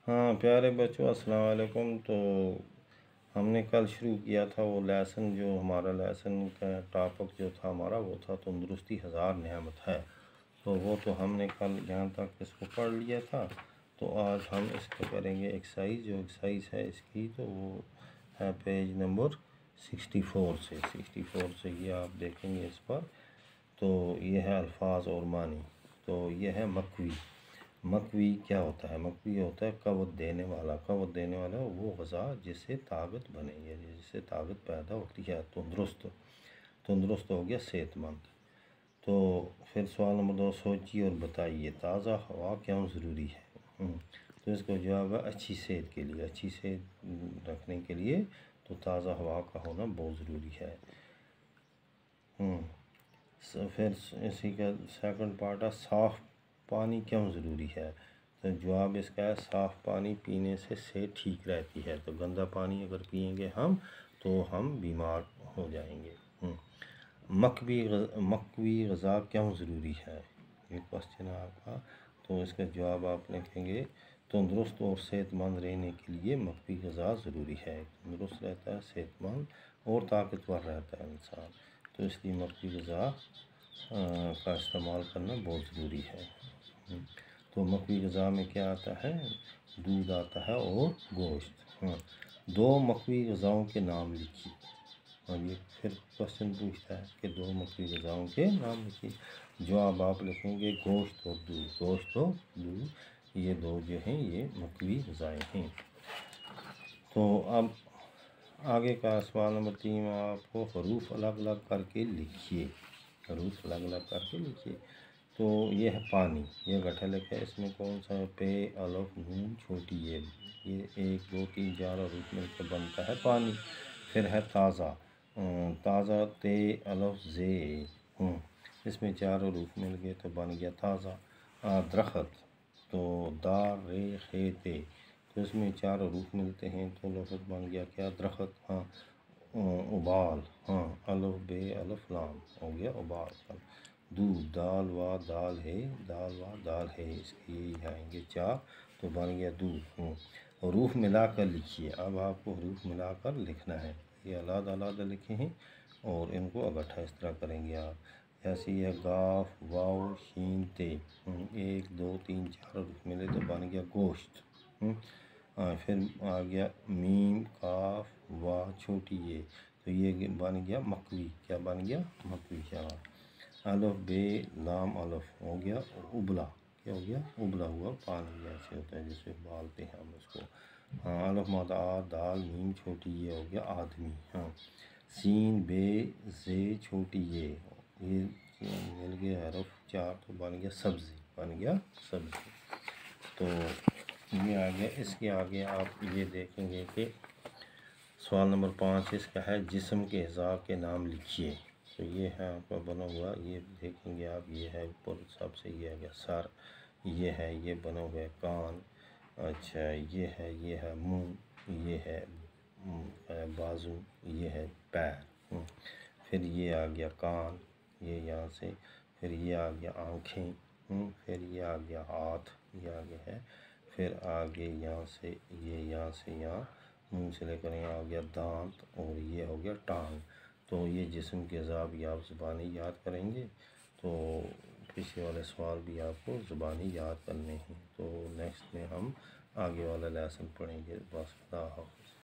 हाँ प्यारे बच्चों, अस्सलाम वालेकुम। तो हमने कल शुरू किया था वो लेसन, जो हमारा लेसन का टॉपिक जो था हमारा वो था तंदुरुस्ती हज़ार नेमत है। तो वो तो हमने कल यहाँ तक इसको पढ़ लिया था। तो आज हम इसको करेंगे एक्सरसाइज। जो एक्सरसाइज है इसकी तो वो है पेज नंबर 64 से ये आप देखेंगे इस पर। तो ये है अल्फाज और मानी। तो ये है मकवी। मकवी क्या होता है? मकवी होता है क़व्वत देने वाला। क़व्वत देने वाला वो ग़ज़ा जिससे ताकत बने या जिससे ताकत पैदा होती है। तंदुरुस्त हो गया सेहतमंद। तो फिर सवाल नंबर 2, सोचिए और बताइए ताज़ा हवा क्यों ज़रूरी है। तो इसका जवाब है अच्छी सेहत के लिए। अच्छी सेहत रखने के लिए तो ताज़ा हवा का होना बहुत ज़रूरी है। फिर इसी का सेकंड पार्ट है साफ़ पानी क्यों ज़रूरी है। तो जवाब इसका है साफ़ पानी पीने से सेहत ठीक रहती है। तो गंदा पानी अगर पिएंगे हम तो हम बीमार हो जाएंगे। मकवी ग़ज़ा क्यों ज़रूरी है, ये क्वेश्चन है आपका। तो इसका जवाब आप लिखेंगे तंदुरुस्त और सेहतमंद रहने के लिए मकवी ग़ज़ा ज़रूरी है। तंदुरुस्त रहता है, सेहतमंद और ताकतवर रहता है इंसान, तो इसलिए मकवी ग़ज़ा का इस्तेमाल करना बहुत ज़रूरी है। तो मकवी ग़ज़ा में क्या आता है? दूध आता है और गोश्त। 2 मकवी ग़ज़ाओं के नाम लिखिए। और ये फिर क्वेश्चन पूछता है कि 2 मकवी ग़ज़ाओं के नाम लिखिए। जवाब आप लिखेंगे गोश्त और दूध। गोश्त और दूध ये 2 जो हैं ये मकवी ग़ज़ाएँ हैं। तो अब आगे का सवाल नंबर 3 आपको हरूफ अलग अलग करके लिखिए। हरूफ अलग अलग करके लिखिए। तो ये है पानी, ये गठल है। इसमें कौन सा है? पे, अलफ, नून, छोटी ये 1 2 3 4 हरूफ मिलकर बनता है पानी। फिर है ताज़ा। ताज़ा ते, अलफ, जे। इसमें 4 हरूफ मिल गए तो बन गया ताज़ा। दरख्त तो दार, रे, खे, ते। तो इसमें 4 हरूफ मिलते हैं तो लफ्ज़ बन गया क्या? दरख्त। उबाल, अलफ, बे, अलफ, लाम हो गया उबाल। दूध, दाल वा दाल है, दाल वा दाल है, इसके यही आएंगे 4 तो बन गया दूध। हरूफ मिलाकर लिखिए। अब आपको हरूफ मिलाकर लिखना है। ये अलग लिखे हैं और इनको इकट्ठा इस तरह करेंगे आप। जैसे ये गाफ, वाव, शीन, ते। 1 2 3 4 हरूफ मिले तो बन गया गोश्त। फिर आ गया मीम, काफ, वाह, छोटी ये, तो ये बन गया मकवी। क्या बन गया? मकवी। अलफ, बे, लाम, अलफ हो गया उबला। क्या हो गया? उबला हुआ पानी जैसे होता है जिसे उबालते हैं हम उसको। अलफ मादा आ, दाल, मीम, छोटी ये हो गया आदमी। सीन, बे, जे, छोटी ये मिल गया हरफ 4 तो बन गया सब्ज़ी। बन गया सब्ज़ी। तो ये आ गया। इसके आगे आप ये देखेंगे कि सवाल नंबर 5 इसका है जिस्म के अज़ा के नाम लिखिए। तो ये है आपका बना हुआ, ये देखेंगे आप। ये है ऊपर सबसे, ये है सर, ये बना हुआ है कान। अच्छा ये है मुंह, ये है बाजू, ये है पैर। फिर ये आ गया कान, ये यहाँ से। फिर ये आ गया आँखें। फिर ये आ गया हाथ, ये आगे है। फिर आगे यहाँ से यहाँ मुंह से लेकर यहाँ आ गया दांत और ये हो गया टांग। तो ये जिस्म के अज़ा भी आप ज़ुबानी याद करेंगे। तो पीछे वाले सवाल भी आपको ज़ुबानी याद करने हैं। तो नेक्स्ट में हम आगे वाला लेसन पढ़ेंगे। बस खुदा हाफ़िज़।